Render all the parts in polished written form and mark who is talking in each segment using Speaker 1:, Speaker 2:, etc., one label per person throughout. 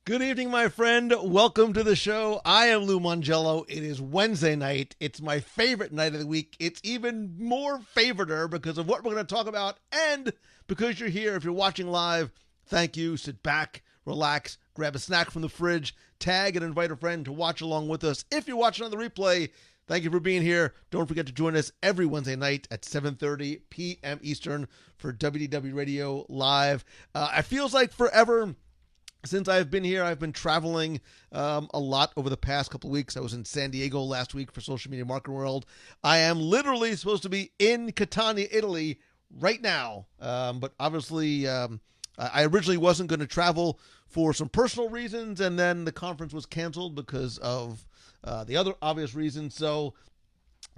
Speaker 1: Good evening, my friend. Welcome to the show. I am Lou Mongello. It is Wednesday night. It's my favorite night of the week. It's even more favoriter because of what we're going to talk about and because you're here. If you're watching live, thank you. Sit back, relax, grab a snack from the fridge, tag and invite a friend to watch along with us. If you're watching on the replay, thank you for being here. Don't forget to join us every Wednesday night at 7:30 p.m. Eastern for WDW Radio Live. It feels like forever since I've been here. I've been traveling a lot over the past couple of weeks. I was in San Diego last week for Social Media Marketing World. I am literally supposed to be in Catania, Italy right now. But obviously, I originally wasn't going to travel for some personal reasons, and then the conference was canceled because of the other obvious reasons. So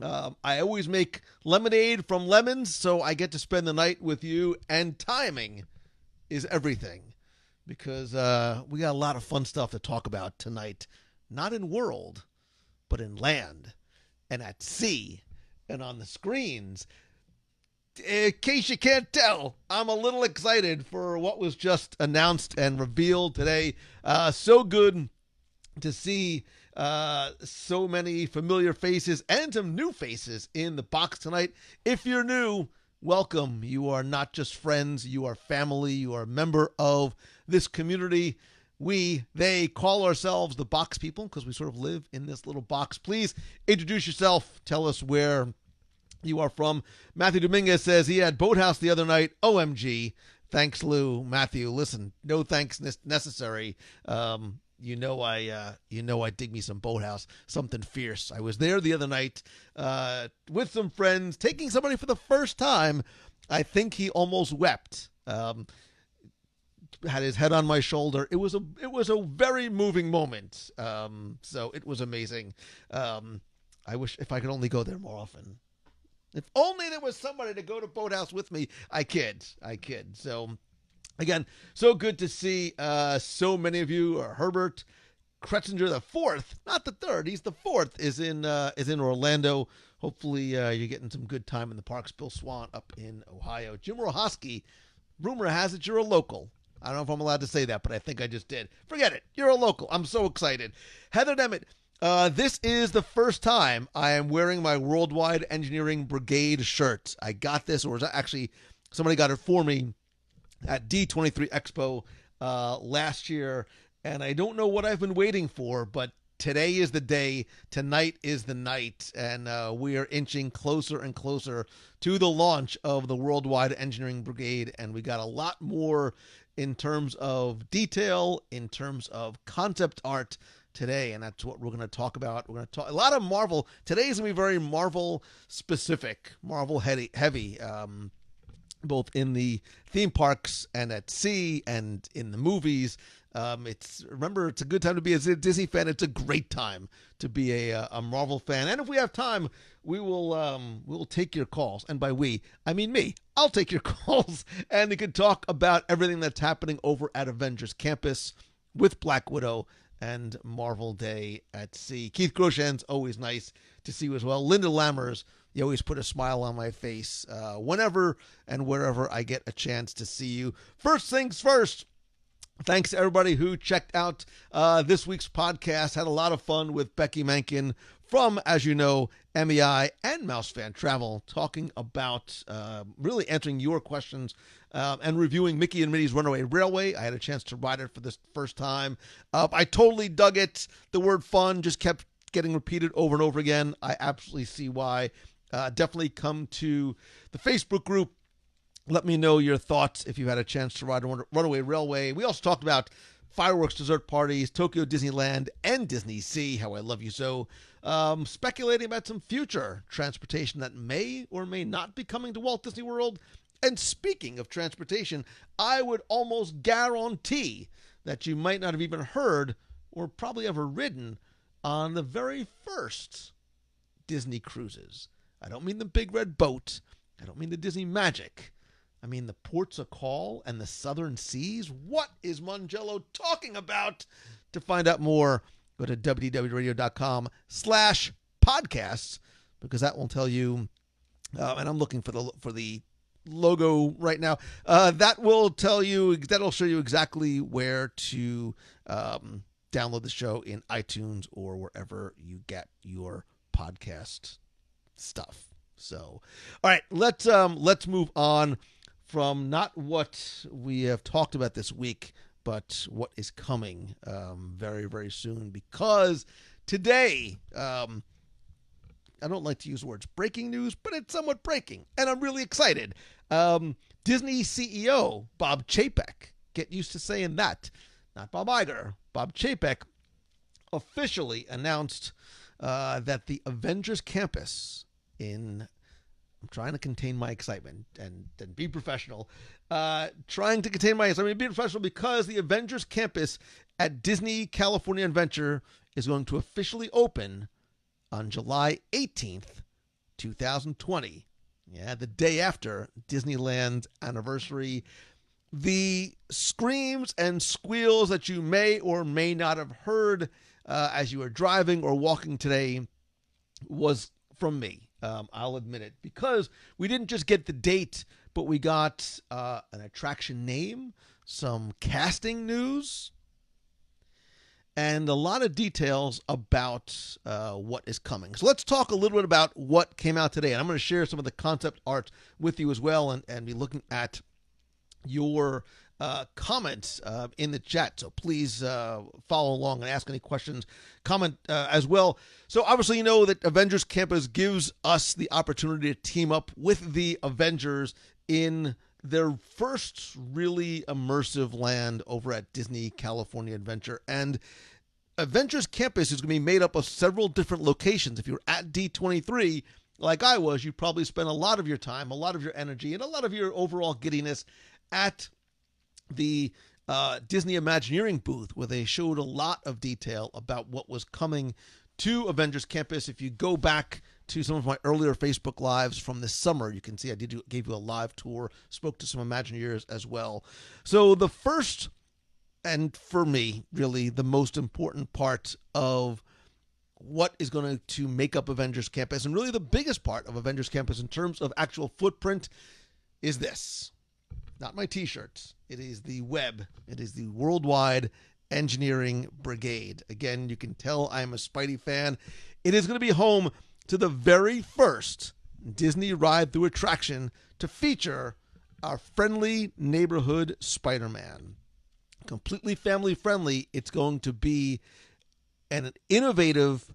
Speaker 1: I always make lemonade from lemons, so I get to spend the night with you, and timing is everything. Because we got a lot of fun stuff to talk about tonight. Not in world, but in land, and at sea, and on the screens. In case you can't tell, I'm a little excited for what was just announced and revealed today. So good to see so many familiar faces and some new faces in the box tonight. If you're new, welcome. You are not just friends, you are family, you are a member of this community. They call ourselves the box people because we sort of live in this little box. Please introduce yourself. Tell us where you are from. Matthew Dominguez says he had Boathouse the other night. OMG. Thanks, Lou. Matthew, listen, no thanks necessary. You know I dig me some Boathouse, something fierce. I was there the other night with some friends, taking somebody for the first time. I think he almost wept. Had his head on my shoulder. It was a very moving moment. So it was amazing. I wish if I could only go there more often. If only there was somebody to go to Boathouse with me. I kid. So again, so good to see so many of you. Herbert Kretzinger the fourth, not the third. He's the fourth. Is in Orlando. Hopefully you're getting some good time in the parks. Bill Swan up in Ohio. Jim Rohoski. Rumor has it you're a local. I don't know if I'm allowed to say that, but I think I just did. Forget it. You're a local. I'm so excited. Heather Demmett. This is the first time I am wearing my Worldwide Engineering Brigade shirt. I got this, or actually somebody got it for me at D23 Expo last year, and I don't know what I've been waiting for, but today is the day, tonight is the night, and we are inching closer and closer to the launch of the Worldwide Engineering Brigade, and we got a lot more in terms of detail, in terms of concept art today, and that's what we're going to talk about. We're going to talk a lot of Marvel. Today's going to be very Marvel specific, Marvel heavy. Both in the theme parks and at sea and in the movies. It's a good time to be a Disney fan. It's a great time to be a Marvel fan. And if we have time, we will take your calls. And by we, I mean me. I'll take your calls, and we can talk about everything that's happening over at Avengers Campus with Black Widow and Marvel Day at Sea. Keith Grosjean's always nice to see you as well. Linda Lammers, you always put a smile on my face whenever and wherever I get a chance to see you. First things first, thanks to everybody who checked out this week's podcast. Had a lot of fun with Becky Mankin from, as you know, MEI and Mouse Fan Travel, talking about really answering your questions and reviewing Mickey and Minnie's Runaway Railway. I had a chance to ride it for the first time. I totally dug it. The word fun just kept getting repeated over and over again. I absolutely see why. Definitely come to the Facebook group. Let me know your thoughts if you've had a chance to ride a Runaway Railway. We also talked about fireworks, dessert parties, Tokyo Disneyland, and Disney Sea, How I Love You So. Speculating about some future transportation that may or may not be coming to Walt Disney World. And speaking of transportation, I would almost guarantee that you might not have even heard or probably ever ridden on the very first Disney cruises. I don't mean the big red boat. I don't mean the Disney Magic. I mean the Ports of Call and the Southern Seas. What is Mongello talking about? To find out more, go to wdwradio.com/podcasts, because that will tell you. And I'm looking for the logo right now. That'll show you exactly where to download the show in iTunes or wherever you get your podcast stuff. So, all right, let's move on from not what we have talked about this week, but what is coming very, very soon. Because today, I don't like to use words breaking news, but it's somewhat breaking, and I'm really excited. Disney CEO Bob Chapek, get used to saying that, not Bob Iger, Bob Chapek, officially announced that the Avengers Campus I'm trying to contain my excitement and be professional. Trying to contain my excitement and be professional because the Avengers Campus at Disney California Adventure is going to officially open on July 18th, 2020. Yeah, the day after Disneyland's anniversary. The screams and squeals that you may or may not have heard as you were driving or walking today was from me. I'll admit it, because we didn't just get the date, but we got an attraction name, some casting news, and a lot of details about what is coming. So let's talk a little bit about what came out today. And I'm going to share some of the concept art with you as well, and be looking at your comments in the chat. So please follow along and ask any questions, comment as well. So obviously, you know that Avengers Campus gives us the opportunity to team up with the Avengers in their first really immersive land over at Disney California Adventure. And Avengers Campus is going to be made up of several different locations. If you're at D23, like I was, you probably spent a lot of your time, a lot of your energy, and a lot of your overall giddiness at the Disney Imagineering booth, where they showed a lot of detail about what was coming to Avengers Campus. If you go back to some of my earlier Facebook Lives from this summer, you can see I gave you a live tour, spoke to some Imagineers as well. So the first, and for me, really the most important part of what is going to make up Avengers Campus, and really the biggest part of Avengers Campus in terms of actual footprint, is this. Not my t-shirts. It is the web. It is the Worldwide Engineering Brigade. Again, you can tell I'm a Spidey fan. It is going to be home to the very first Disney ride-through attraction to feature our friendly neighborhood Spider-Man. Completely family-friendly. It's going to be an innovative,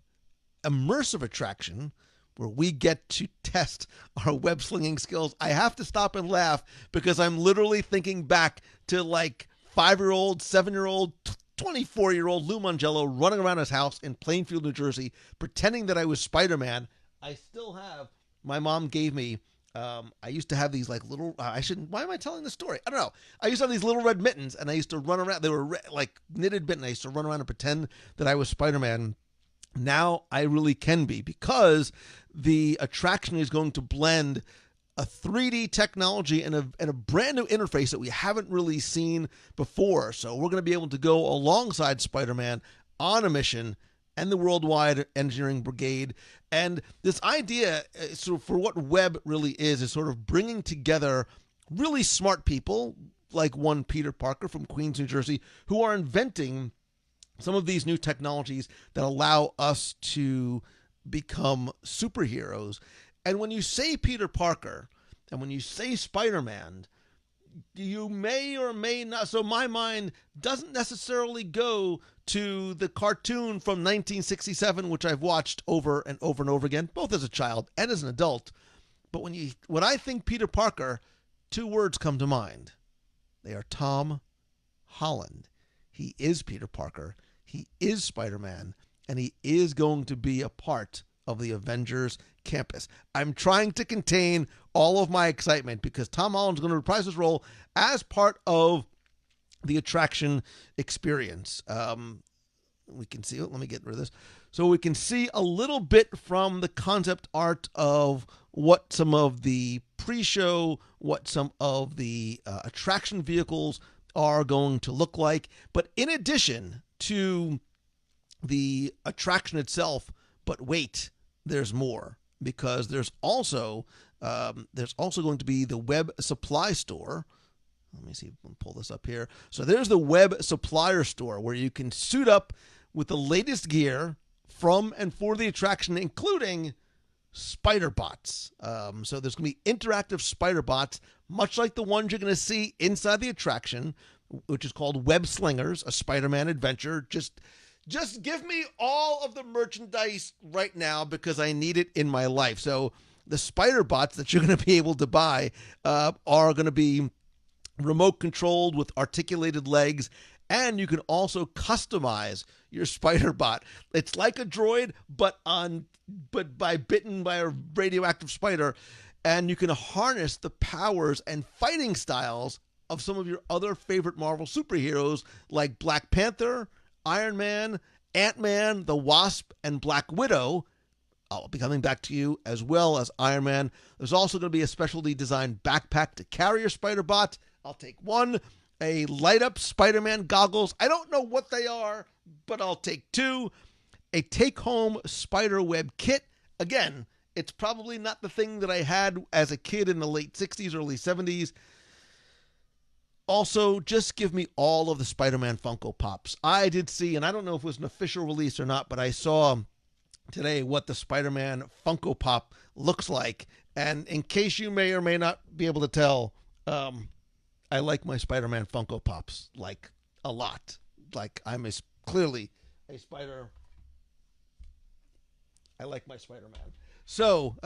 Speaker 1: immersive attraction where we get to test our web slinging skills. I have to stop and laugh because I'm literally thinking back to like 5-year-old, 7-year-old, 24-year-old Lou Mongello running around his house in Plainfield, New Jersey, pretending that I was Spider-Man. I still have, my mom gave me, I used to have these like little, why am I telling this story? I don't know. I used to have these little red mittens, and I used to run around. They were like knitted mittens. I used to run around and pretend that I was Spider-Man. Now I really can be, because the attraction is going to blend a 3D technology and a brand new interface that we haven't really seen before. So we're going to be able to go alongside Spider-Man on a mission and the Worldwide Engineering Brigade. And this idea, so for what web really is sort of bringing together really smart people like one Peter Parker from Queens, New Jersey, who are inventing some of these new technologies that allow us to become superheroes. And when you say Peter Parker and when you say Spider-Man, you may or may not. So my mind doesn't necessarily go to the cartoon from 1967, which I've watched over and over and over again, both as a child and as an adult. But when I think Peter Parker, 2 words come to mind. They are Tom Holland. He is Peter Parker. He is Spider-Man. And he is going to be a part of the Avengers Campus. I'm trying to contain all of my excitement because Tom Holland's going to reprise his role as part of the attraction experience. We can see, let me get rid of this. So we can see a little bit from the concept art of what some of the pre-show, what some of the attraction vehicles are going to look like. But in addition to the attraction itself, but wait, there's more, because there's also There's also going to be the web supply store. Let me see. I'll pull this up here. So there's the web supplier store where you can suit up with the latest gear from and for the attraction, including spider bots. So there's going to be interactive spider bots, much like the ones you're going to see inside the attraction, which is called Web Slingers, a Spider-Man adventure. Just give me all of the merchandise right now because I need it in my life. So the spider bots that you're going to be able to buy are going to be remote controlled with articulated legs, and you can also customize your spider bot. It's like a droid, but bitten by a radioactive spider, and you can harness the powers and fighting styles of some of your other favorite Marvel superheroes like Black Panther, Iron Man, Ant-Man, the Wasp, and Black Widow. I'll be coming back to you, as well as Iron Man. There's also going to be a specially designed backpack to carry your spider bot. I'll take one. A light-up Spider-Man goggles. I don't know what they are, but I'll take two. A take-home spider web kit. Again, it's probably not the thing that I had as a kid in the late 60s, early 70s. Also, just give me all of the Spider-Man Funko Pops. I did see, and I don't know if it was an official release or not, but I saw today what the Spider-Man Funko Pop looks like. And in case you may or may not be able to tell, I like my Spider-Man Funko Pops, like, a lot. Like, I'm clearly a spider. I like my Spider-Man. So,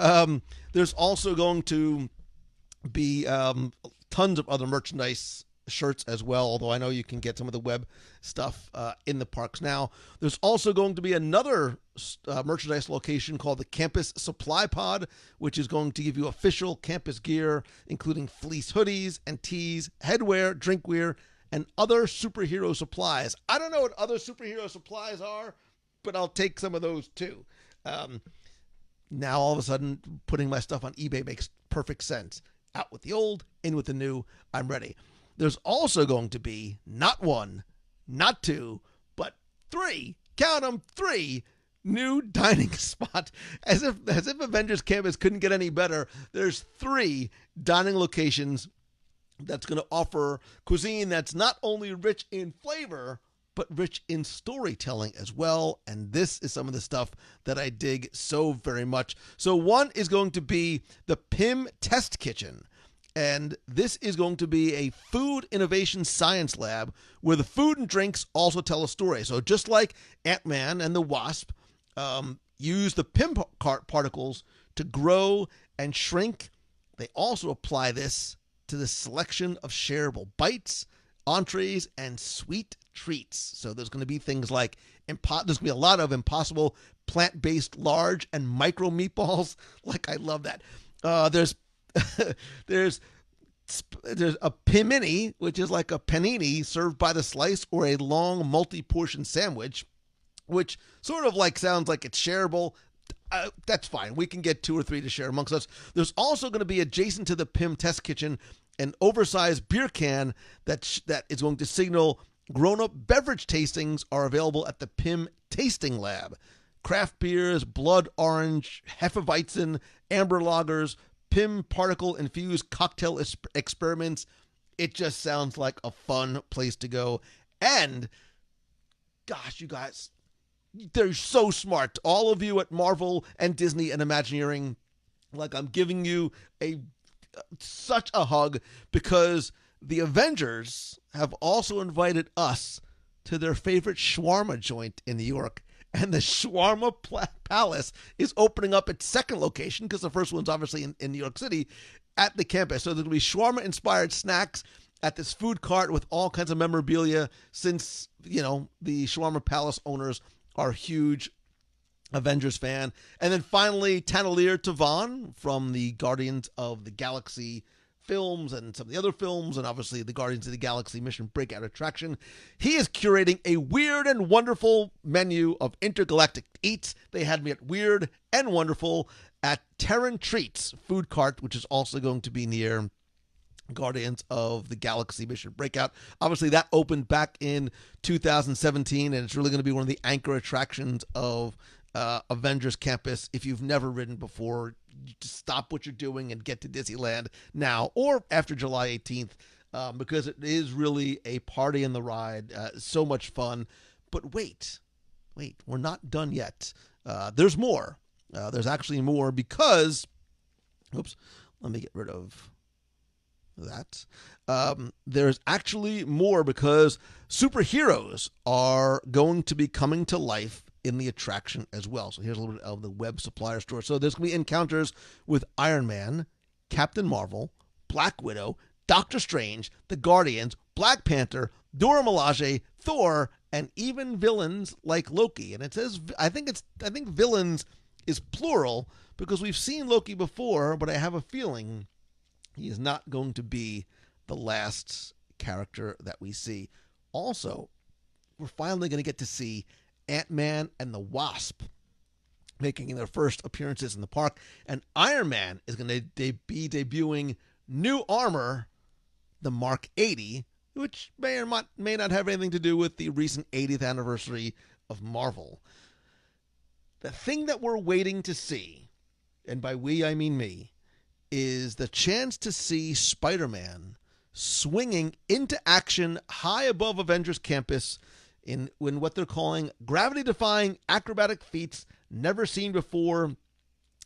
Speaker 1: there's also going to be tons of other merchandise, shirts as well, although I know you can get some of the web stuff in the parks now. There's also going to be another merchandise location called the Campus Supply Pod, which is going to give you official campus gear, including fleece hoodies and tees, headwear, drinkware, and other superhero supplies. I don't know what other superhero supplies are, but I'll take some of those too. Now, all of a sudden, putting my stuff on eBay makes perfect sense. Out with the old, in with the new. I'm ready. There's also going to be not one, not two, but three, count them, three new dining spots. As if Avengers Campus couldn't get any better, there's three dining locations that's going to offer cuisine that's not only rich in flavor, but rich in storytelling as well. And this is some of the stuff that I dig so very much. So one is going to be the PIM Test Kitchen. And this is going to be a food innovation science lab where the food and drinks also tell a story. So just like Ant-Man and the Wasp use the PIM particles to grow and shrink, they also apply this to the selection of shareable bites, entrees, and sweet treats. So there's going to be things like, there's going to be a lot of impossible plant-based large and micro meatballs. Like, I love that. There's a pimini, which is like a panini served by the slice, or a long multi-portion sandwich, which sort of like sounds like it's shareable. That's fine. We can get 2 or 3 to share amongst us. There's also going to be, adjacent to the PIM Test Kitchen, an oversized beer can that is going to signal grown-up beverage tastings are available at the PIM Tasting Lab. Craft beers, blood orange, Hefeweizen, amber lagers, PIM particle-infused cocktail experiments. It just sounds like a fun place to go. And, gosh, you guys, they're so smart. All of you at Marvel and Disney and Imagineering, like, I'm giving you such a hug, because the Avengers have also invited us to their favorite shawarma joint in New York. And the Shawarma Palace is opening up its second location, because the first one's obviously in New York City, at the campus. So there's going to be shawarma-inspired snacks at this food cart with all kinds of memorabilia, since, you know, the Shawarma Palace owners are huge Avengers fan. And then finally, Tanelier Tavan from the Guardians of the Galaxy films and some of the other films, and obviously the Guardians of the Galaxy Mission Breakout attraction. He is curating a weird and wonderful menu of intergalactic eats. They had me at Weird and Wonderful at Terran Treats food cart, which is also going to be near Guardians of the Galaxy Mission Breakout. Obviously, that opened back in 2017, and it's really going to be one of the anchor attractions of Avengers Campus. If you've never ridden before, to stop what you're doing and get to Disneyland now or after July 18th, because it is really a party in the ride. So much fun. But wait, we're not done yet. There's more. There's actually more because, oops, let me get rid of that. There's actually more because superheroes are going to be coming to life in the attraction as well. So here's a little bit of the web supplier store. So there's going to be encounters with Iron Man, Captain Marvel, Black Widow, Doctor Strange, the Guardians, Black Panther, Dora Milaje, Thor, and even villains like Loki. And it says, I think villains is plural because we've seen Loki before, but I have a feeling he is not going to be the last character that we see. Also, we're finally going to get to see Ant-Man and the Wasp making their first appearances in the park. And Iron Man is going to be debuting new armor, the Mark 80, which may or may not have anything to do with the recent 80th anniversary of Marvel. The thing that we're waiting to see, and by we I mean me, is the chance to see Spider-Man swinging into action high above Avengers Campus in what they're calling gravity-defying acrobatic feats never seen before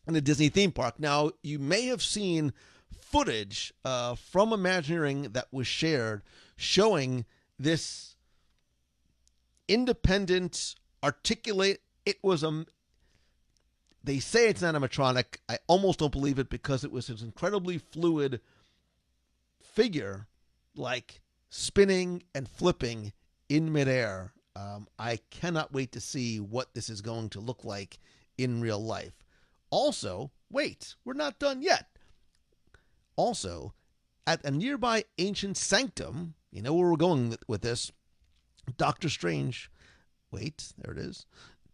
Speaker 1: in a Disney theme park. Now, you may have seen footage from Imagineering that was shared showing this independent, articulate, they say it's an animatronic. I almost don't believe it because it was this incredibly fluid figure, like spinning and flipping in midair. I cannot wait to see what this is going to look like in real life. Also, wait, we're not done yet. Also, at a nearby ancient sanctum, you know where we're going with this, Doctor Strange, there it is.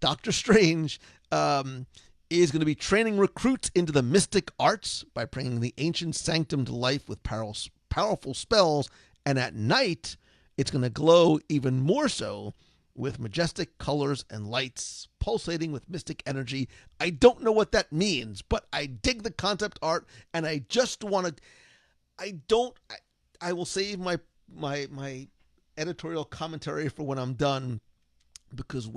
Speaker 1: Doctor Strange is going to be training recruits into the mystic arts by bringing the ancient sanctum to life with powerful spells, and at night, it's going to glow even more so with majestic colors and lights pulsating with mystic energy. I don't know what that means, but I dig the concept art, and I just want to. I will save my editorial commentary for when I'm done, because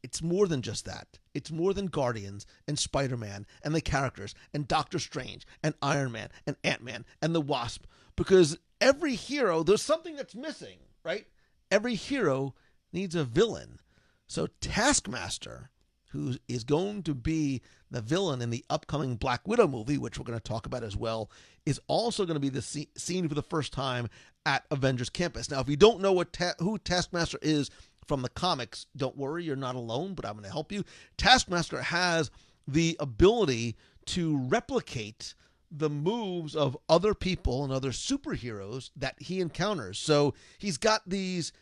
Speaker 1: it's more than just that. It's more than Guardians and Spider-Man and the characters and Doctor Strange and Iron Man and Ant-Man and the Wasp, because every hero, there's something that's missing, right? Every hero needs a villain. So Taskmaster, who is going to be the villain in the upcoming Black Widow movie, which we're going to talk about as well, is also going to be seen for the first time at Avengers Campus. Now, if you don't know who Taskmaster is from the comics, don't worry, you're not alone, but I'm going to help you. Taskmaster has the ability to replicate the moves of other people and other superheroes that he encounters. So he's got these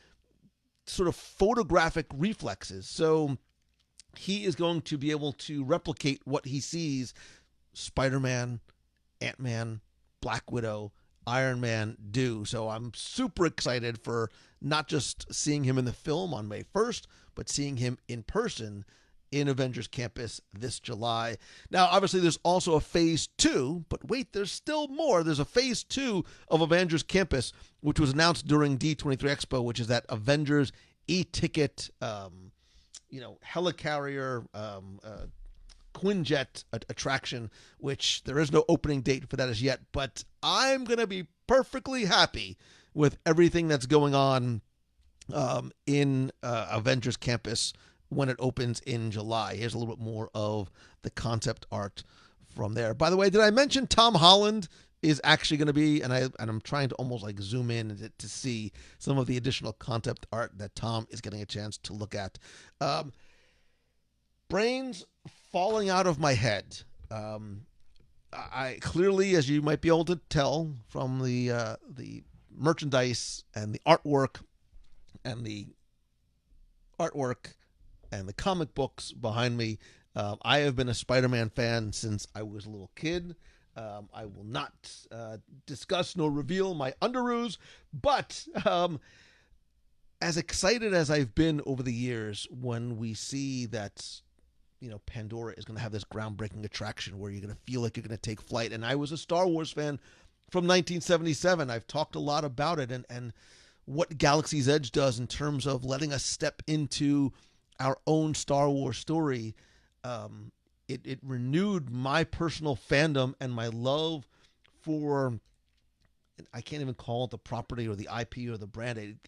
Speaker 1: sort of photographic reflexes. So he is going to be able to replicate what he sees Spider-Man, Ant-Man, Black Widow, Iron Man do. So I'm super excited for not just seeing him in the film on May 1st, but seeing him in person in Avengers Campus this July. Now, obviously, there's also a phase 2, but wait, there's still more. There's a phase 2 of Avengers Campus, which was announced during D23 Expo, which is that Avengers e-ticket, helicarrier, Quinjet attraction, which there is no opening date for that as yet, but I'm going to be perfectly happy with everything that's going on in Avengers Campus when it opens in July. Here's a little bit more of the concept art from there. By the way, did I mention Tom Holland is actually going to be, and I'm trying to almost like zoom in to see some of the additional concept art that Tom is getting a chance to look at. Brains falling out of my head. I clearly, as you might be able to tell from the merchandise and the artwork and the comic books behind me, I have been a Spider-Man fan since I was a little kid. I will not discuss nor reveal my underoos, but as excited as I've been over the years when we see that Pandora is going to have this groundbreaking attraction where you're going to feel like you're going to take flight. And I was a Star Wars fan from 1977. I've talked a lot about it and what Galaxy's Edge does in terms of letting us step into our own Star Wars story. It renewed my personal fandom and my love for, I can't even call it the property or the IP or the brand.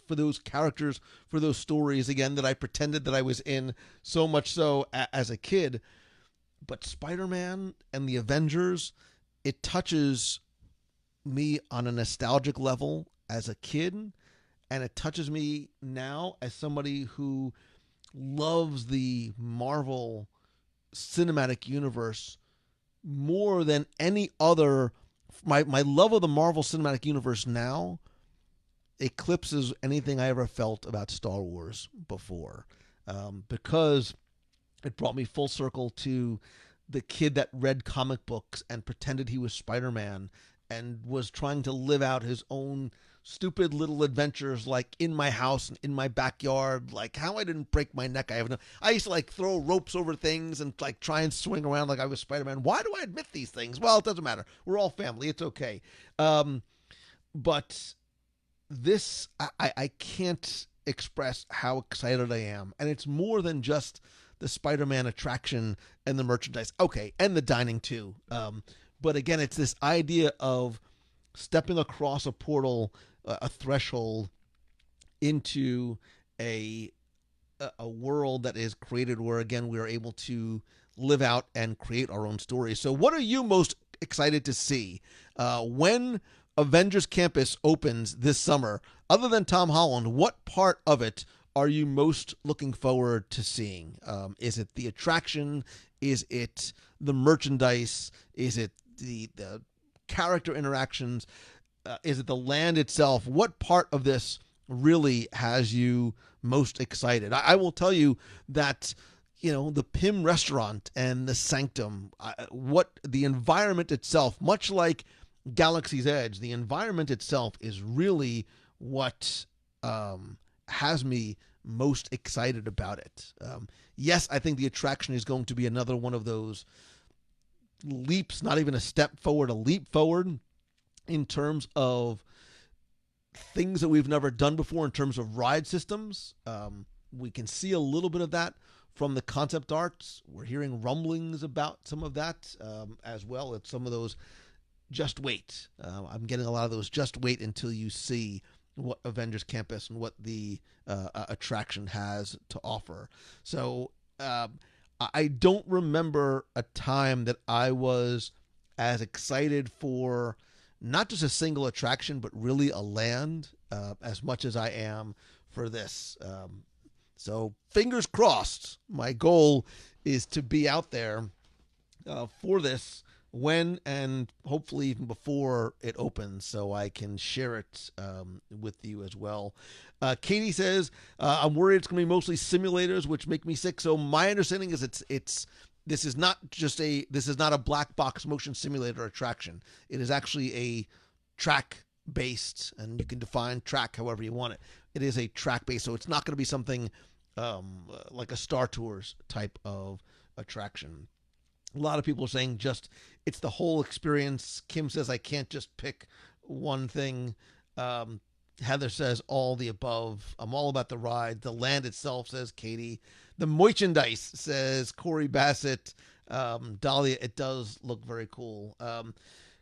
Speaker 1: For those characters, for those stories, again, that I pretended that I was in, so much so as a kid. But Spider-Man and the Avengers, it touches me on a nostalgic level as a kid, and it touches me now as somebody who loves the Marvel cinematic universe more than any other. My love of the Marvel Cinematic Universe now eclipses anything I ever felt about Star Wars before, because it brought me full circle to the kid that read comic books and pretended he was Spider-Man and was trying to live out his own stupid little adventures, like in my house and in my backyard, like how I didn't break my neck. I used to like throw ropes over things and like try and swing around like I was Spider-Man. Why do I admit these things? Well, it doesn't matter. We're all family. It's okay. But this, I can't express how excited I am. And it's more than just the Spider-Man attraction and the merchandise. Okay, and the dining too. But again, it's this idea of stepping across a portal, a threshold into a world that is created where, again, we are able to live out and create our own stories. So what are you most excited to see when Avengers Campus opens this summer? Other than Tom Holland, what part of it are you most looking forward to seeing? Is it the attraction? Is it the merchandise? Is it the character interactions? Is it the land itself? What part of this really has you most excited? I will tell you that, the Pym restaurant and the Sanctum, what the environment itself, much like Galaxy's Edge, the environment itself is really what has me most excited about it. Yes, I think the attraction is going to be another one of those leaps, not even a step forward, a leap forward in terms of things that we've never done before in terms of ride systems. We can see a little bit of that from the concept arts. We're hearing rumblings about some of that as well. It's some of those just wait. I'm getting a lot of those just wait until you see what Avengers Campus and what the attraction has to offer. So I don't remember a time that I was as excited for not just a single attraction, but really a land as much as I am for this. So fingers crossed. My goal is to be out there for this when and hopefully even before it opens, so I can share it with you as well. Katie says, I'm worried it's going to be mostly simulators, which make me sick. So my understanding is this is not a black box motion simulator attraction. It is actually a track based, and you can define track however you want it. It is a track based, so it's not going to be something like a Star Tours type of attraction. A lot of people are saying it's the whole experience. Kim says I can't just pick one thing. Heather says all the above. I'm all about the ride. The land itself, says Katie. The merchandise, says Corey Bassett. Dahlia, it does look very cool.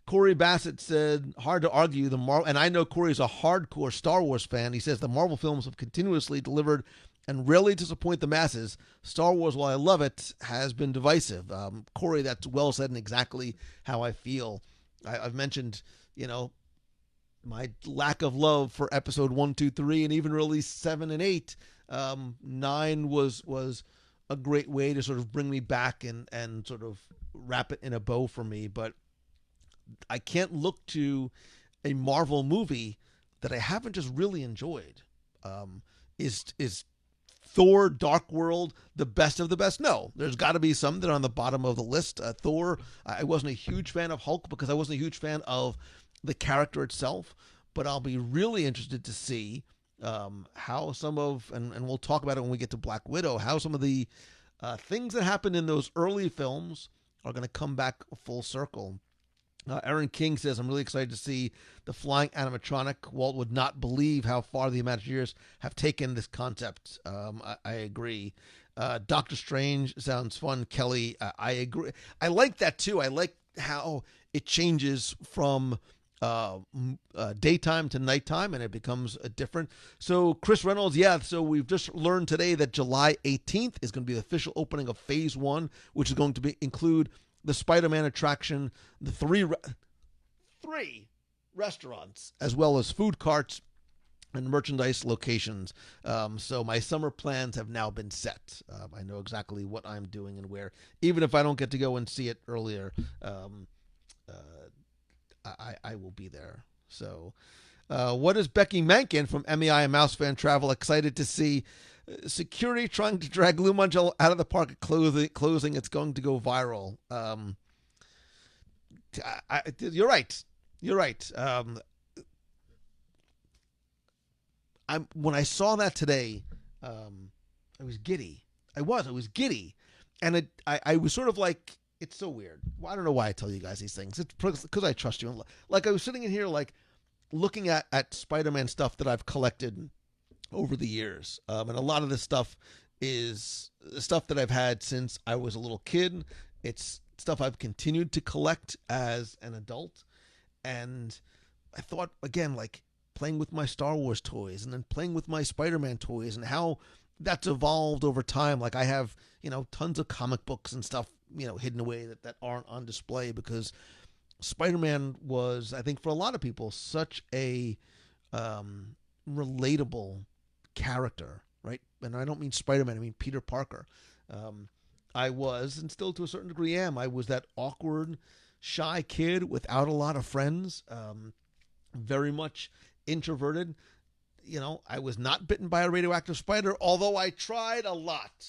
Speaker 1: Corey Bassett said, hard to argue. And I know Corey's a hardcore Star Wars fan. He says the Marvel films have continuously delivered and rarely disappoint the masses. Star Wars, while I love it, has been divisive. Corey, that's well said and exactly how I feel. I've mentioned, my lack of love for episode 1, 2, 3, and even really 7 and 8. 9 was a great way to sort of bring me back and sort of wrap it in a bow for me. But I can't look to a Marvel movie that I haven't just really enjoyed. Is Thor: Dark World the best of the best? No, there's got to be some that are on the bottom of the list. Thor, I wasn't a huge fan of Hulk because I wasn't a huge fan of the character itself, but I'll be really interested to see how some of, and we'll talk about it when we get to Black Widow, how some of the things that happened in those early films are going to come back full circle. Aaron King says, I'm really excited to see the flying animatronic. Walt would not believe how far the Imagineers have taken this concept. I agree. Doctor Strange sounds fun. Kelly, I agree. I like that too. I like how it changes from daytime to nighttime, and it becomes different. So Chris Reynolds, yeah. So we've just learned today that July 18th is going to be the official opening of Phase 1, which is going to include the Spider-Man attraction, the three restaurants, as well as food carts and merchandise locations. So my summer plans have now been set. I know exactly what I'm doing and where, even if I don't get to go and see it earlier. I will be there. So, what is Becky Mankin from MEI and Mouse Fan Travel excited to see? Security trying to drag Lou Mangello out of the park at closing. It's going to go viral. You're right. You're right. When I saw that today, I was giddy. I was giddy, and I was sort of like, it's so weird. Well, I don't know why I tell you guys these things. It's because I trust you. Like I was sitting in here, like looking at Spider-Man stuff that I've collected over the years, and a lot of this stuff is stuff that I've had since I was a little kid. It's stuff I've continued to collect as an adult, and I thought again, like playing with my Star Wars toys and then playing with my Spider-Man toys and how that's evolved over time. Like I have, tons of comic books and stuff, hidden away that aren't on display because Spider-Man was, I think for a lot of people, such a relatable character, right? And I don't mean Spider-Man, I mean Peter Parker. I was, and still to a certain degree am, I was that awkward, shy kid without a lot of friends, very much introverted. I was not bitten by a radioactive spider, although I tried a lot.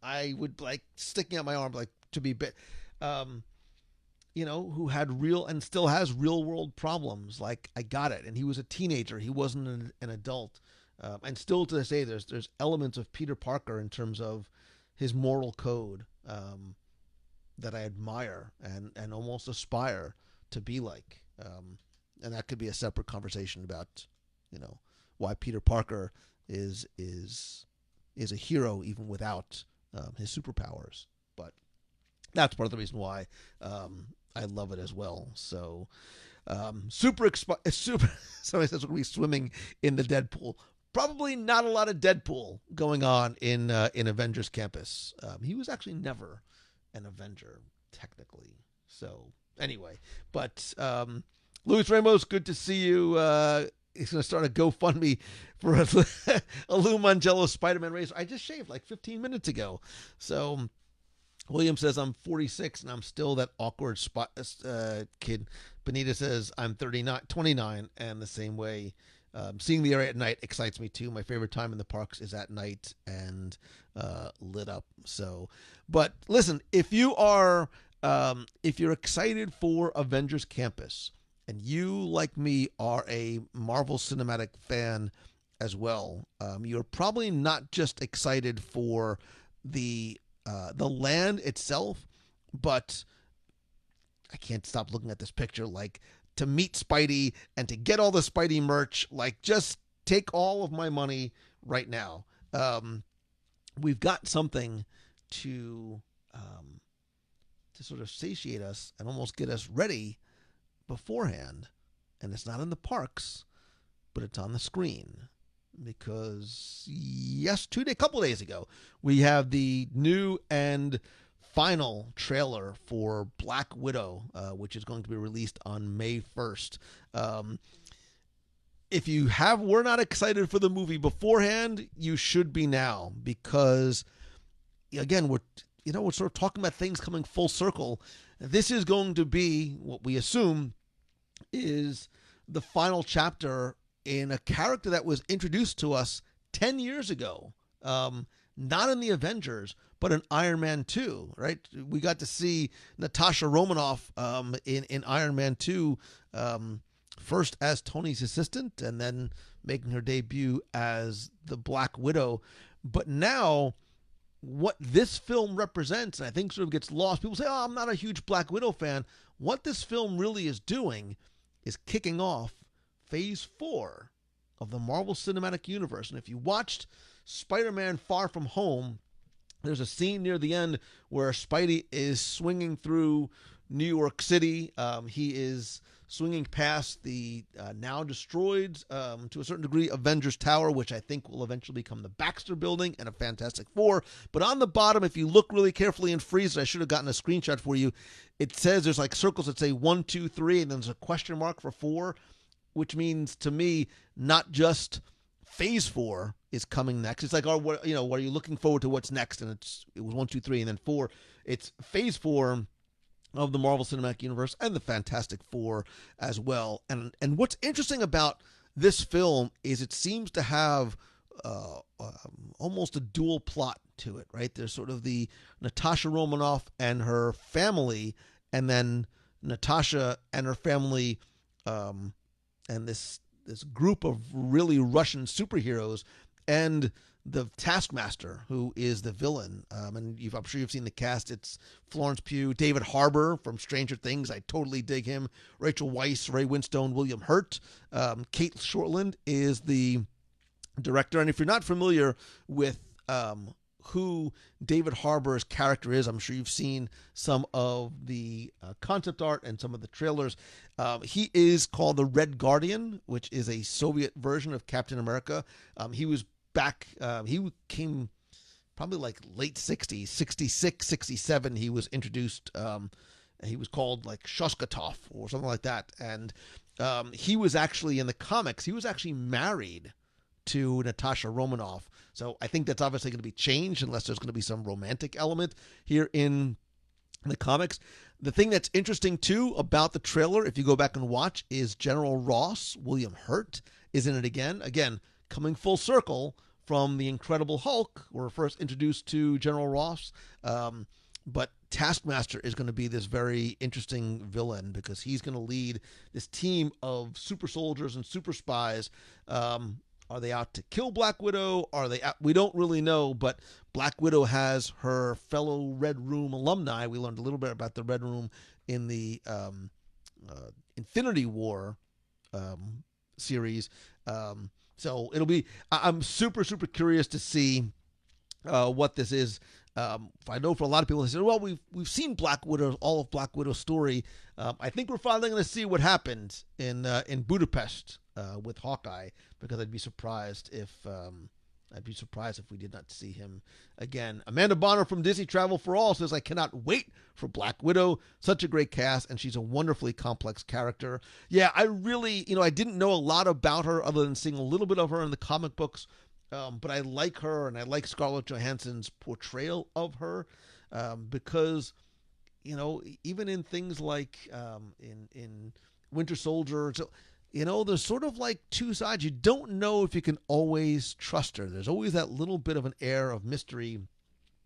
Speaker 1: I would like sticking out my arm like to be bit. Who had real and still has real world problems. Like I got it, and he was a teenager. He wasn't an adult. And still to this day, there's elements of Peter Parker in terms of his moral code that I admire and almost aspire to be like. And that could be a separate conversation about, why Peter Parker is a hero even without his superpowers. But that's part of the reason why I love it as well. So super. Somebody says we're going to be swimming in the Deadpool. Probably not a lot of Deadpool going on in Avengers Campus. He was actually never an Avenger technically. So anyway, but Luis Ramos, good to see you. He's going to start a GoFundMe for a Lou Mangello Spider-Man race. I just shaved like 15 minutes ago. So William says, I'm 46 and I'm still that awkward kid. Benita says, I'm 29 and the same way. Seeing the area at night excites me too. My favorite time in the parks is at night and lit up. So, but listen, if you're excited for Avengers Campus, and you, like me, are a Marvel Cinematic fan as well, you're probably not just excited for the land itself, but I can't stop looking at this picture. Like to meet Spidey and to get all the Spidey merch, like just take all of my money right now. We've got something to sort of satiate us and almost get us ready beforehand, and it's not in the parks, but it's on the screen because a couple days ago, we have the new and final trailer for Black Widow, which is going to be released on May 1st. If you were not excited for the movie beforehand, you should be now, because again, we're sort of talking about things coming full circle. This is going to be what we assume is the final chapter in a character that was introduced to us 10 years ago. Not in the Avengers, but in Iron Man 2, right? We got to see Natasha Romanoff in Iron Man 2, first as Tony's assistant and then making her debut as the Black Widow. But now what this film represents, and I think sort of gets lost. People say, "Oh, I'm not a huge Black Widow fan." What this film really is doing is kicking off Phase 4 of the Marvel Cinematic Universe. And if you watched Spider-Man Far From Home, there's a scene near the end where Spidey is swinging through New York City. He is swinging past the now destroyed, to a certain degree, Avengers Tower, which I think will eventually become the Baxter Building and a Fantastic Four. But on the bottom, if you look really carefully and freeze it, I should have gotten a screenshot for you. It says there's like circles that say 1, 2, 3, and then there's a question mark for 4, which means to me not just Phase 4 is coming next. It's like, what are you looking forward to? What's next? And it was 1, 2, 3, and then 4. It's Phase 4 of the Marvel Cinematic Universe and the Fantastic Four as well. And what's interesting about this film is it seems to have almost a dual plot to it, right? There's sort of the Natasha Romanoff and her family, and then Natasha and her family, and this group of really Russian superheroes, and the Taskmaster, who is the villain. And I'm sure you've seen the cast. It's Florence Pugh, David Harbour from Stranger Things. I totally dig him. Rachel Weisz, Ray Winstone, William Hurt. Kate Shortland is the director. And if you're not familiar with who David Harbour's character is, I'm sure you've seen some of the concept art and some of the trailers. He is called the Red Guardian, which is a Soviet version of Captain America. He was back, he came probably like late 60s, 66, 67. He was introduced, he was called like Shoskatov or something like that. And he was actually in the comics, he was actually married to Natasha Romanoff. So I think that's obviously going to be changed unless there's going to be some romantic element here in the comics. The thing that's interesting too about the trailer, if you go back and watch, is General Ross, William Hurt, is in it again. Again, coming full circle from the Incredible Hulk. We're first introduced to General Ross, but Taskmaster is going to be this very interesting villain because he's going to lead this team of super soldiers and super spies. Are they out to kill Black Widow? Are they out? We don't really know, but Black Widow has her fellow Red Room alumni. We learned a little bit about the Red Room in the Infinity War series. So it'll be, I'm super, super curious to see what this is. I know for a lot of people, they said, well, we've seen Black Widow, all of Black Widow's story. I think we're finally going to see what happened in Budapest with Hawkeye, because I'd be surprised if we did not see him again. Amanda Bonner from Disney Travel for All says, I cannot wait for Black Widow. Such a great cast, and she's a wonderfully complex character. Yeah, I really, I didn't know a lot about her other than seeing a little bit of her in the comic books. But I like her, and I like Scarlett Johansson's portrayal of her, because, even in things like in Winter Soldier, so, there's sort of like two sides. You don't know if you can always trust her. There's always that little bit of an air of mystery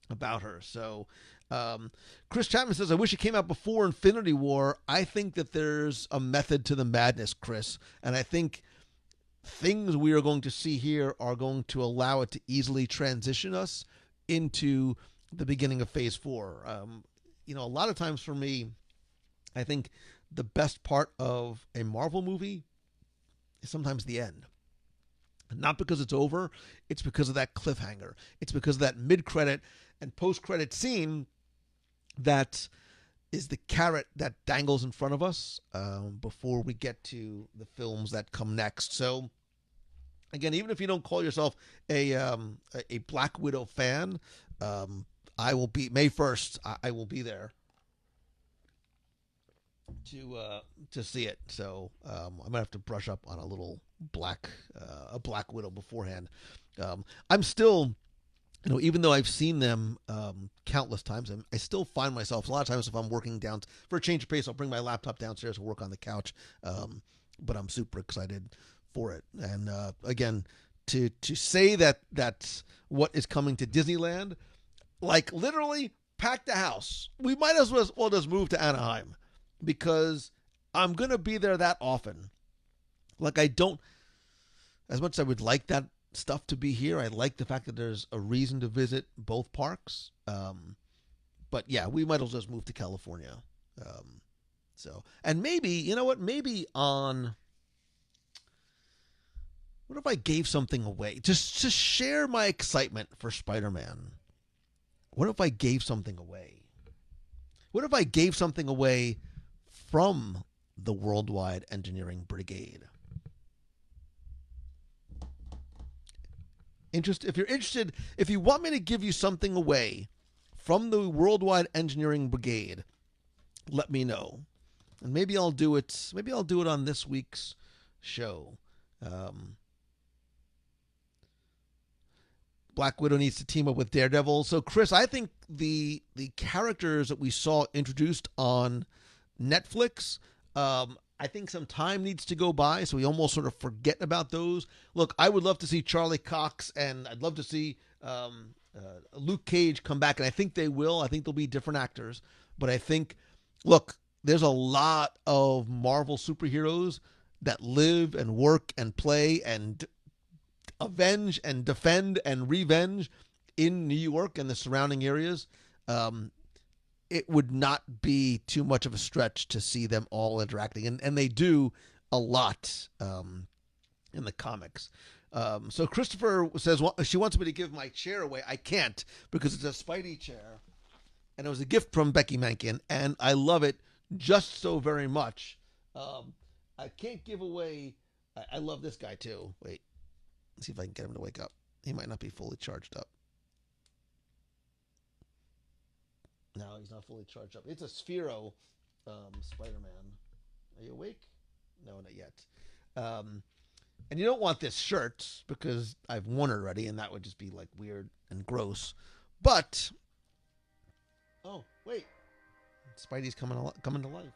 Speaker 1: about her. So Chris Chapman says, I wish it came out before Infinity War. I think that there's a method to the madness, Chris, and I think things we are going to see here are going to allow it to easily transition us into the beginning of Phase 4. A lot of times for me, I think the best part of a Marvel movie is sometimes the end. Not because it's over, it's because of that cliffhanger. It's because of that mid-credit and post-credit scene that is the carrot that dangles in front of us before we get to the films that come next. So, again, even if you don't call yourself a Black Widow fan, I will be May 1st. I will be there to see it. So I'm gonna have to brush up on a little Black Widow beforehand. I'm still, even though I've seen them countless times, I still find myself a lot of times, if I'm working down for a change of pace, I'll bring my laptop downstairs and work on the couch. But I'm super excited for it. And again, to say that that's what is coming to Disneyland, like literally pack the house. We might as well just move to Anaheim, because I'm going to be there that often. Like, I don't, as much as I would like that stuff to be here. I like the fact that there's a reason to visit both parks. But yeah, we might as well just move to California. Um, so, and maybe, you know what? Maybe on, what if I gave something away? Just to share my excitement for Spider-Man. What if I gave something away? What if I gave something away from the Worldwide Engineering Brigade? If you're interested, if you want me to give you something away from the Worldwide Engineering Brigade, let me know, and maybe I'll do it. Maybe I'll do it on this week's show. Black Widow needs to team up with Daredevil. So, Chris, I think the characters that we saw introduced on Netflix, I think some time needs to go by, so we almost sort of forget about those. Look, I would love to see Charlie Cox, and I'd love to see Luke Cage come back, and I think they will. I think they'll be different actors. But I think, look, there's a lot of Marvel superheroes that live and work and play and avenge and defend and revenge in New York and the surrounding areas. It would not be too much of a stretch to see them all interacting. And they do a lot in the comics. So Christopher says she wants me to give my chair away. I can't because it's a Spidey chair. And it was a gift from Becky Mankin. And I love it just so very much. I can't give away. I love this guy too. Wait. Let's see if I can get him to wake up. He might not be fully charged up. No, he's not fully charged up. It's a Sphero Spider-Man. Are you awake? No, not yet. And you don't want this shirt because I've worn it already, and that would just be like weird and gross. But oh wait, Spidey's coming to life.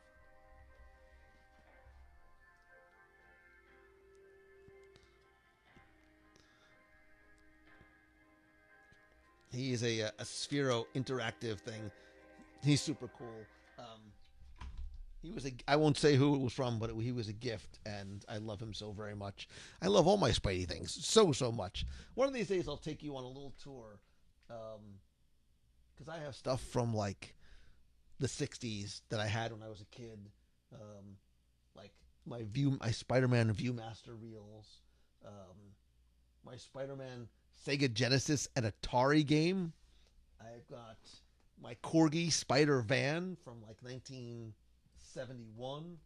Speaker 1: He is a Sphero interactive thing. He's super cool. He was I won't say who it was from, but he was a gift, and I love him so very much. I love all my Spidey things so much. One of these days, I'll take you on a little tour, because I have stuff from like the '60s that I had when I was a kid, like my Spider-Man ViewMaster reels, my Spider-Man Sega Genesis and Atari game. I've got my Corgi Spider Van from like 1971.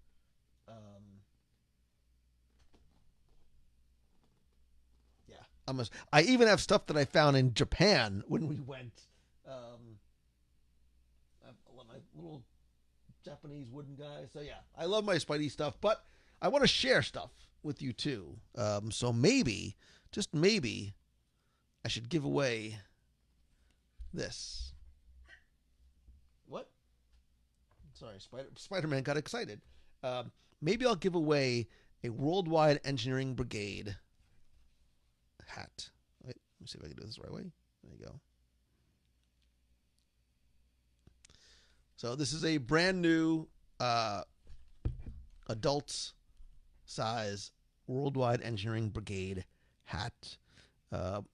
Speaker 1: Yeah, I even have stuff that I found in Japan when we went. I love my little Japanese wooden guy. So yeah, I love my Spidey stuff, but I want to share stuff with you too. So maybe, just maybe, I should give away this. What? Sorry, Spider-Man got excited. Maybe I'll give away a Worldwide Engineering Brigade hat. Wait, let me see if I can do this the right way. There you go. So this is a brand new adult size Worldwide Engineering Brigade hat.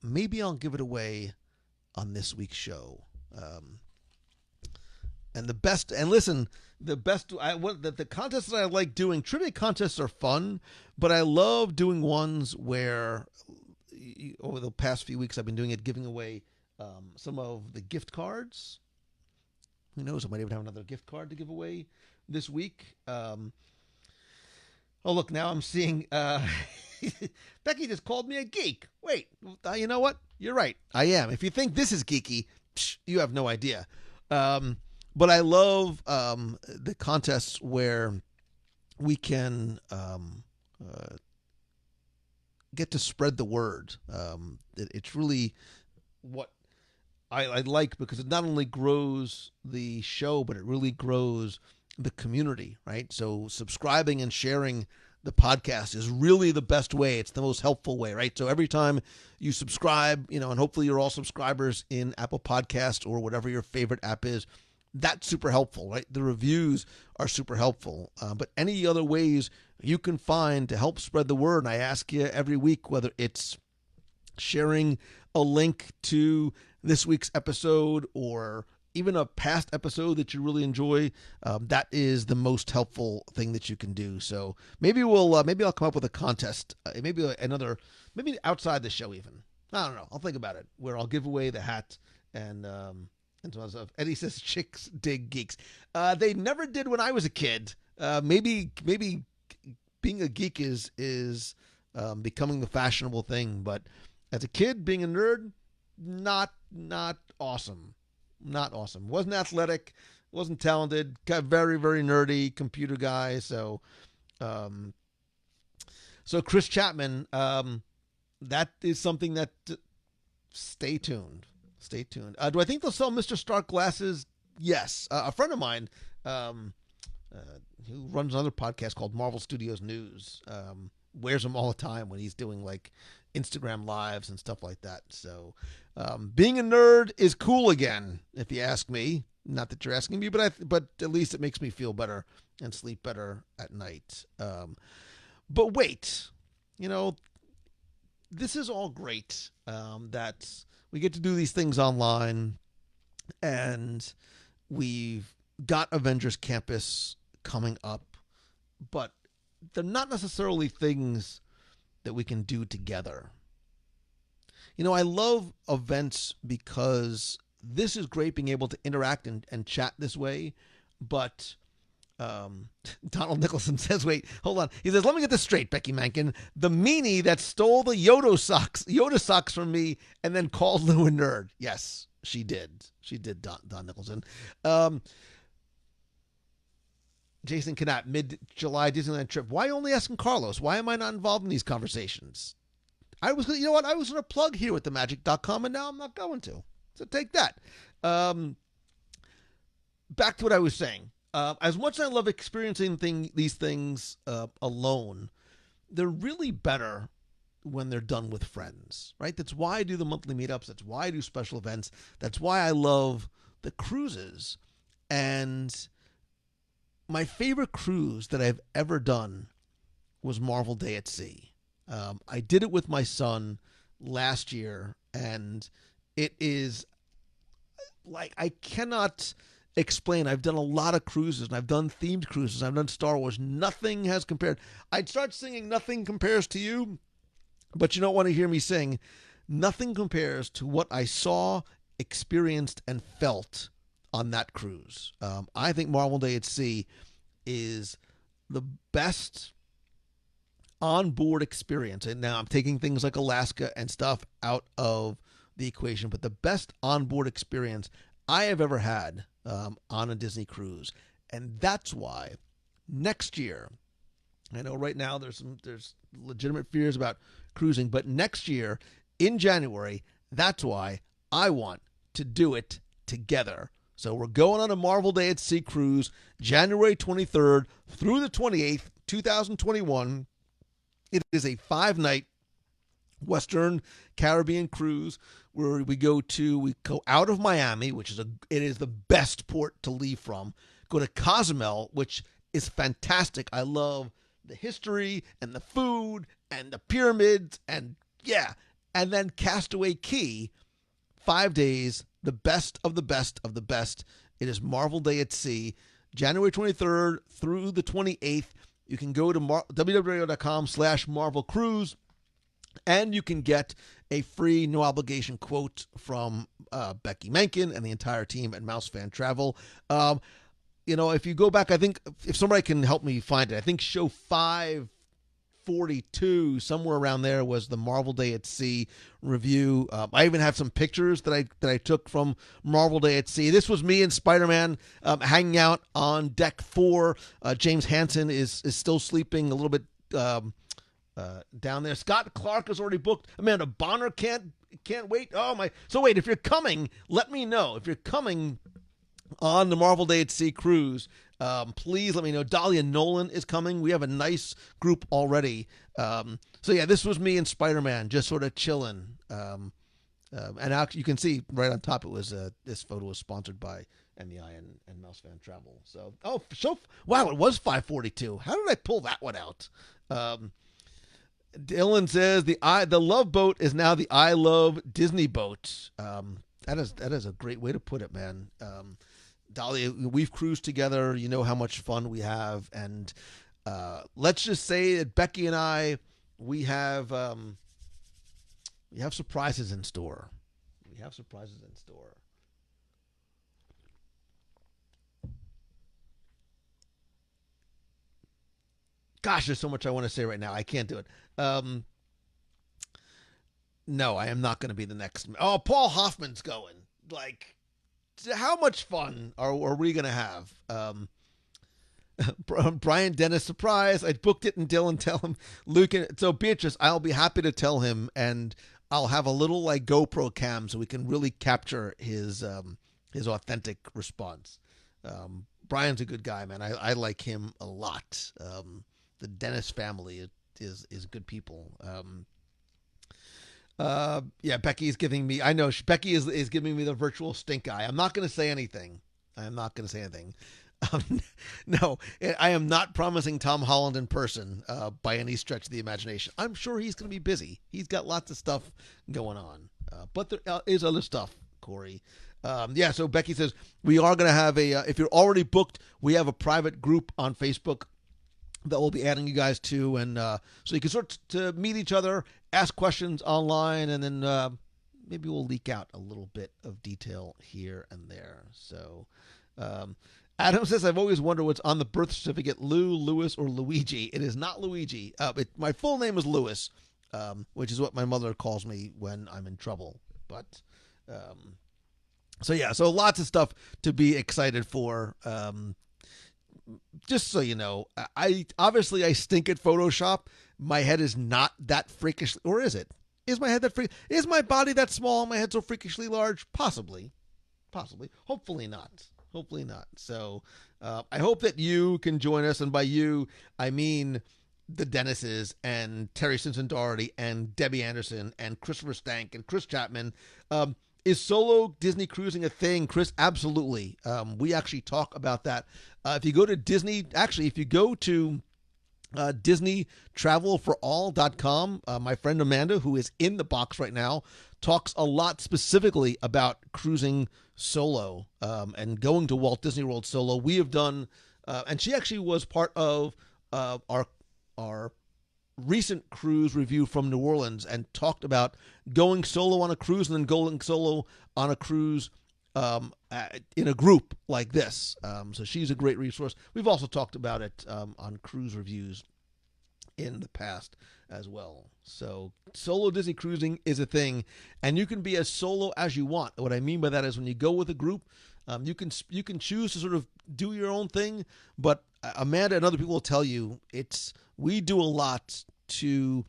Speaker 1: Maybe I'll give it away on this week's show. And the best, and listen, the contests that I like doing, trivia contests are fun, but I love doing ones where over the past few weeks I've been doing it, giving away some of the gift cards. Who knows? I might even have another gift card to give away this week. Oh, look, now I'm seeing Becky just called me a geek. Wait, you know what? You're right. I am. If you think this is geeky, you have no idea. But I love the contests where we can get to spread the word. It's really what I like, because it not only grows the show, but it really grows the community, right? So subscribing and sharing the podcast is really the best way. It's the most helpful way, right? So every time you subscribe, and hopefully you're all subscribers in Apple Podcast or whatever your favorite app is, that's super helpful, right? The reviews are super helpful. But any other ways you can find to help spread the word, and I ask you every week, whether it's sharing a link to this week's episode or even a past episode that you really enjoy, that is the most helpful thing that you can do. So maybe I'll come up with a contest, maybe outside the show even. I don't know. I'll think about it where I'll give away the hat and so on and so forth. Eddie says chicks dig geeks. They never did when I was a kid. Maybe being a geek is becoming the fashionable thing, but as a kid, being a nerd, not awesome. Not awesome. Wasn't athletic, wasn't talented, got very, very nerdy computer guy. So Chris Chapman, that is something that stay tuned. Stay tuned. Do I think they'll sell Mr. Stark glasses? Yes. A friend of mine who runs another podcast called Marvel Studios News wears them all the time when he's doing like Instagram lives and stuff like that. So being a nerd is cool again, if you ask me. Not that you're asking me, but at least it makes me feel better and sleep better at night. But wait, this is all great. That we get to do these things online, and we've got Avengers Campus coming up, but they're not necessarily things that we can do together. I love events because this is great being able to interact and chat this way. But Donald Nicholson says, wait, hold on. He says, let me get this straight, Becky Mankin. The meanie that stole the Yoda socks from me and then called Lou a nerd. Yes, she did. She did, Don Nicholson. Jason Canat, mid-July Disneyland trip. Why only asking Carlos? Why am I not involved in these conversations? I was going to plug here with themagic.com, and now I'm not going to. So take that. Back to what I was saying. As much as I love experiencing these things alone, they're really better when they're done with friends, right? That's why I do the monthly meetups. That's why I do special events. That's why I love the cruises. And my favorite cruise that I've ever done was Marvel Day at Sea. I did it with my son last year, and it is like I cannot explain. I've done a lot of cruises, and I've done themed cruises. I've done Star Wars. Nothing has compared. I'd start singing Nothing Compares to You, but you don't want to hear me sing. Nothing compares to what I saw, experienced, and felt on that cruise. I think Marvel Day at Sea is the best onboard experience. And now I'm taking things like Alaska and stuff out of the equation, but the best onboard experience I have ever had on a Disney cruise. And that's why next year, I know right now there's legitimate fears about cruising, but next year in January, that's why I want to do it together. So we're going on a Marvel Day at Sea cruise, January 23rd through the 28th, 2021. It is a 5-night Western Caribbean cruise where we go out of Miami, which is it is the best port to leave from. Go to Cozumel, which is fantastic. I love the history and the food and the pyramids and then Castaway Cay, 5 days, the best of the best of the best. It is Marvel Day at Sea, January 23rd through the 28th. You can go to www.com/MarvelCruise, and you can get a free, no-obligation quote from Becky Mankin and the entire team at Mouse Fan Travel. If you go back, I think if somebody can help me find it, I think show 542, somewhere around there, was the Marvel Day at Sea review. I even have some pictures that I took from Marvel Day at Sea. This was me and Spider-Man hanging out on deck 4. James Hansen is still sleeping a little bit down there. Scott Clark is already booked. Amanda Bonner can't wait. Oh my! So wait, if you're coming, let me know. If you're coming on the Marvel Day at Sea cruise, please let me know. Dahlia Nolan is coming. We have a nice group already. This was me and Spider-Man just sort of chilling. And actually, you can see right on top, it was this photo was sponsored by MEI and Mouse Fan Travel. Wow, it was 542. How did I pull that one out? Dylan says the Love Boat is now the I Love Disney boat. That is a great way to put it, man. Dolly, we've cruised together. You know how much fun we have, and let's just say that Becky and I, we have surprises in store. We have surprises in store. Gosh, there's so much I want to say right now. I can't do it. No, I am not going to be the next. Oh, Paul Hoffman's going. Like, how much fun are we going to have? Brian Dennis, surprise. I booked it, and Dylan, tell him. Luke, so Beatrice, I'll be happy to tell him, and I'll have a little like GoPro cam so we can really capture his authentic response. Brian's a good guy, man. I like him a lot. The Dennis family is good people. Yeah, Becky is giving me. I know Becky is giving me the virtual stink eye. I'm not going to say anything. No, I am not promising Tom Holland in person by any stretch of the imagination. I'm sure he's going to be busy. He's got lots of stuff going on. But there is other stuff, Corey. Yeah, so Becky says, we are going to have if you're already booked, we have a private group on Facebook that we'll be adding you guys to. And so you can sort to meet each other, ask questions online, and then maybe we'll leak out a little bit of detail here and there. So Adam says, I've always wondered what's on the birth certificate, Lou, Louis, or Luigi. It is not Luigi. My full name is Louis, which is what my mother calls me when I'm in trouble. But so lots of stuff to be excited for. Just so you know, I stink at Photoshop. My head is not that freakishly, or is it? Is my head that freak? Is my body that small? My head so freakishly large? Possibly. Hopefully not. So I hope that you can join us, and by you I mean the Dennises and Terry Simpson Doherty and Debbie Anderson and Christopher Stank and Chris Chapman. Is solo Disney cruising a thing, Chris? Absolutely. We actually talk about that. If you go to DisneyTravelForAll.com, my friend Amanda, who is in the box right now, talks a lot specifically about cruising solo and going to Walt Disney World solo. We have done, and she actually was part of our recent cruise review from New Orleans and talked about going solo on a cruise and then going solo on a cruise in a group like this. So she's a great resource. We've also talked about it on cruise reviews in the past as well. So solo Disney cruising is a thing, and you can be as solo as you want. What I mean by that is when you go with a group, you can choose to sort of do your own thing, but Amanda and other people will tell you we do a lot to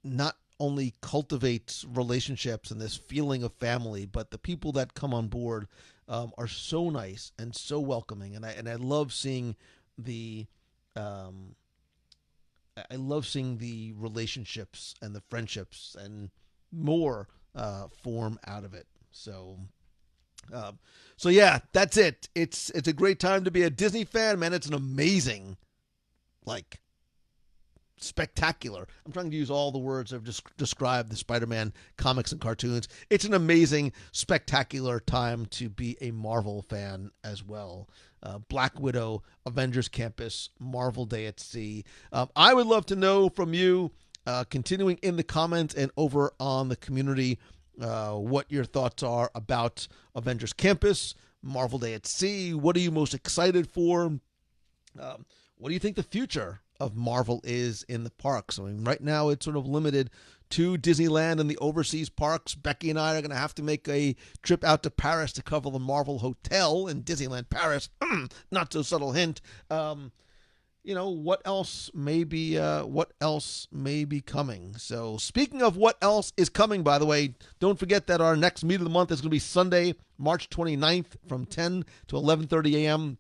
Speaker 1: not only cultivate relationships and this feeling of family, but the people that come on board are so nice and so welcoming, and I love seeing the relationships and the friendships and more form out of it. So yeah, that's it. It's a great time to be a Disney fan, man. It's an amazing, spectacular. I'm trying to use all the words I've just described the Spider-Man comics and cartoons. It's an amazing, spectacular time to be a Marvel fan as well. Black Widow, Avengers Campus, Marvel Day at Sea. I would love to know from you, continuing in the comments and over on the community, what your thoughts are about Avengers Campus, Marvel Day at Sea. What are you most excited for? What do you think the future of Marvel is in the parks? I mean, right now it's sort of limited to Disneyland and the overseas parks. Becky and I are going to have to make a trip out to Paris to cover the Marvel Hotel in Disneyland Paris. Not so subtle hint. What else may be coming? So speaking of what else is coming, by the way, don't forget that our next meet of the month is going to be Sunday, March 29th from 10 to 11:30 a.m.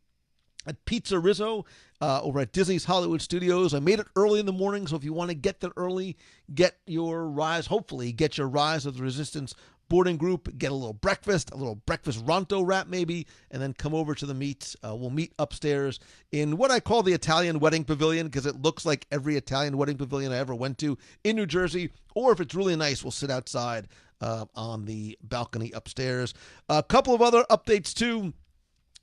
Speaker 1: at Pizza Rizzo over at Disney's Hollywood Studios. I made it early in the morning, so if you want to get there early, hopefully get your Rise of the Resistance boarding group, get a little breakfast Ronto wrap maybe, and then come over to the meet. We'll meet upstairs in what I call the Italian wedding pavilion, because it looks like every Italian wedding pavilion I ever went to in New Jersey. Or if it's really nice, we'll sit outside on the balcony upstairs. A couple of other updates too.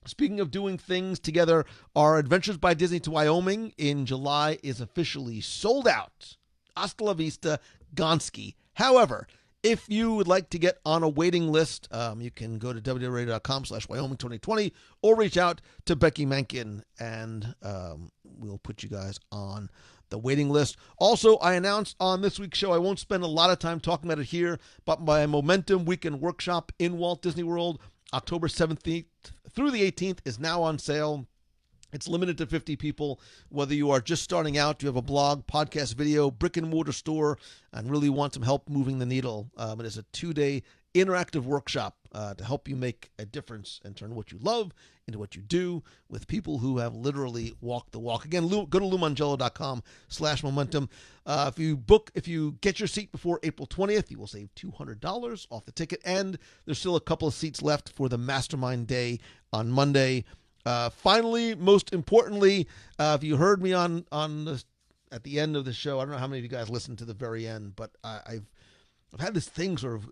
Speaker 1: Speaking of doing things together, our Adventures by Disney to Wyoming in July is officially sold out. Hasta la vista, Gonski. However, if you would like to get on a waiting list, you can go to www.radio.com/Wyoming2020 or reach out to Becky Menken, and we'll put you guys on the waiting list. Also, I announced on this week's show, I won't spend a lot of time talking about it here, but my Momentum Weekend Workshop in Walt Disney World, October 17th through the 18th, is now on sale. It's limited to 50 people, whether you are just starting out, you have a blog, podcast, video, brick and mortar store, and really want some help moving the needle. It is a 2-day interactive workshop to help you make a difference and turn what you love into what you do with people who have literally walked the walk. Again, go to LouMongello.com/momentum. If you get your seat before April 20th, you will save $200 off the ticket. And there's still a couple of seats left for the Mastermind Day on Monday. Finally, most importantly, if you heard me at the end of the show, I don't know how many of you guys listened to the very end, but I've had this thing sort of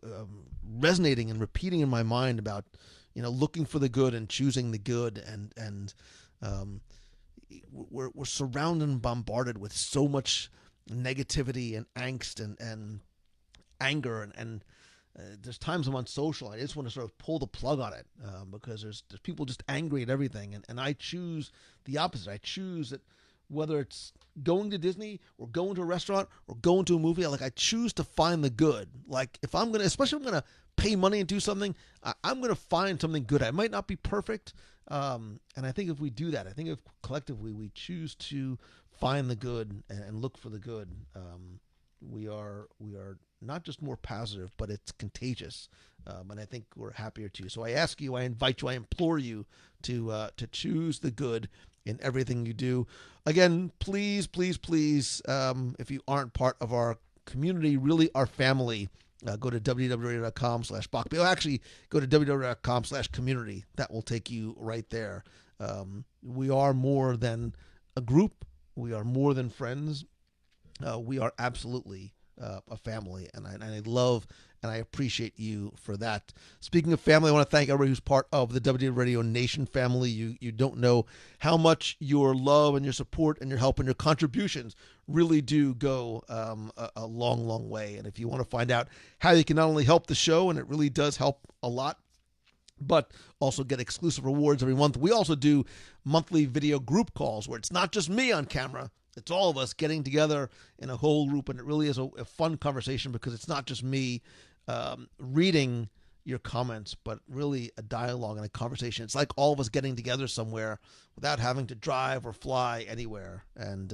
Speaker 1: resonating and repeating in my mind about, looking for the good and choosing the good, and we're surrounded and bombarded with so much negativity and angst and anger and there's times I'm on social, I just want to sort of pull the plug on it because there's people just angry at everything, and I choose the opposite. I choose that whether it's going to Disney or going to a restaurant or going to a movie, I choose to find the good. Like especially if I'm gonna pay money and do something, I'm gonna find something good. I might not be perfect, and I think if we do that, I think if collectively we choose to find the good and look for the good, we are not just more positive, but it's contagious, and I think we're happier too. So I ask you, I invite you, I implore you to choose the good in everything you do. Again, please, please, please, if you aren't part of our community, really our family, go to www.radio.com/Bachby. Oh, actually, go to www.radio.com/community. That will take you right there. We are more than a group. We are more than friends. We are absolutely a family, and I love and I appreciate you for that. Speaking of family, I want to thank everybody who's part of the WDW Radio Nation family. You don't know how much your love and your support and your help and your contributions really do go a long, long way. And if you want to find out how you can not only help the show, and it really does help a lot, but also get exclusive rewards every month, we also do monthly video group calls where it's not just me on camera. It's all of us getting together in a whole group, and it really is a fun conversation because it's not just me reading your comments, but really a dialogue and a conversation. It's like all of us getting together somewhere without having to drive or fly anywhere, and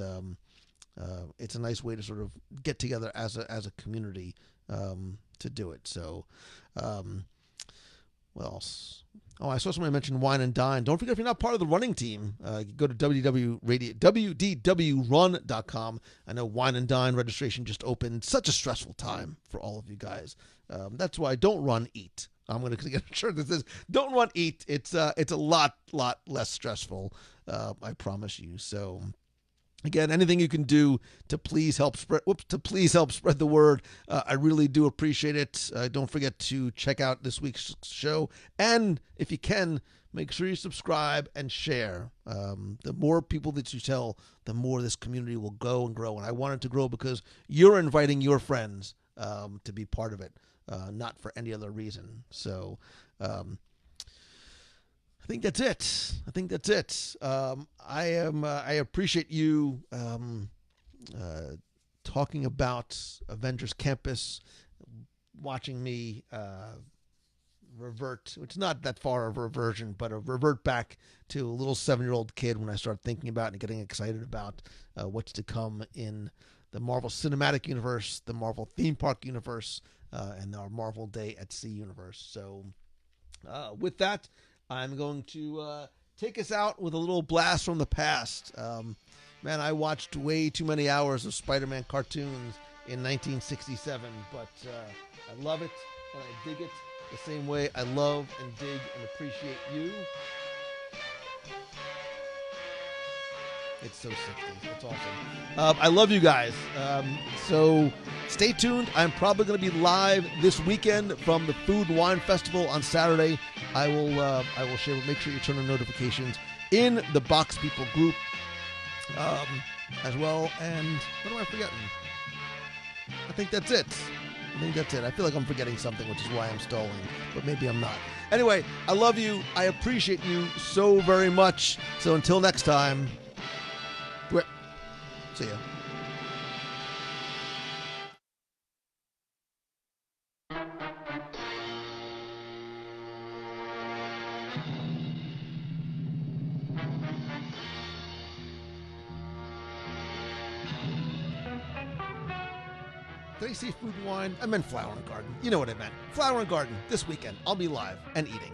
Speaker 1: it's a nice way to sort of get together as a community to do it. So, what else? Oh, I saw somebody mention Wine and Dine. Don't forget, if you're not part of the running team, go to WDWrun.com. I know Wine and Dine registration just opened. Such a stressful time for all of you guys. That's why don't run, eat. I'm going to get a shirt that says, don't run, eat. It's a lot less stressful, I promise you. So, again, anything you can do to please help spread the word. I really do appreciate it. Don't forget to check out this week's show, and if you can, make sure you subscribe and share. The more people that you tell, the more this community will go and grow. And I want it to grow because you're inviting your friends to be part of it, not for any other reason. So. I think that's it. I appreciate you talking about Avengers Campus, watching me revert. It's not that far of a reversion, but a revert back to a little 7-year-old kid when I started thinking about and getting excited about what's to come in the Marvel Cinematic Universe, the Marvel Theme Park Universe, and our Marvel Day at Sea Universe. So with that, I'm going to take us out with a little blast from the past. Man, I watched way too many hours of Spider-Man cartoons in 1967, but I love it. and I dig it the same way I love and dig and appreciate you. It's so 60s. It's awesome. I love you guys. So stay tuned. I'm probably going to be live this weekend from the Food and Wine Festival on Saturday. I will share. Make sure you turn on notifications in the Box People group as well. And what am I forgetting? I think that's it. I feel like I'm forgetting something, which is why I'm stalling, but maybe I'm not. Anyway, I love you. I appreciate you so very much. So until next time, see ya. Did I say Food and Wine? I meant Flower and Garden. You know what I meant. Flower and Garden this weekend. I'll be live and eating.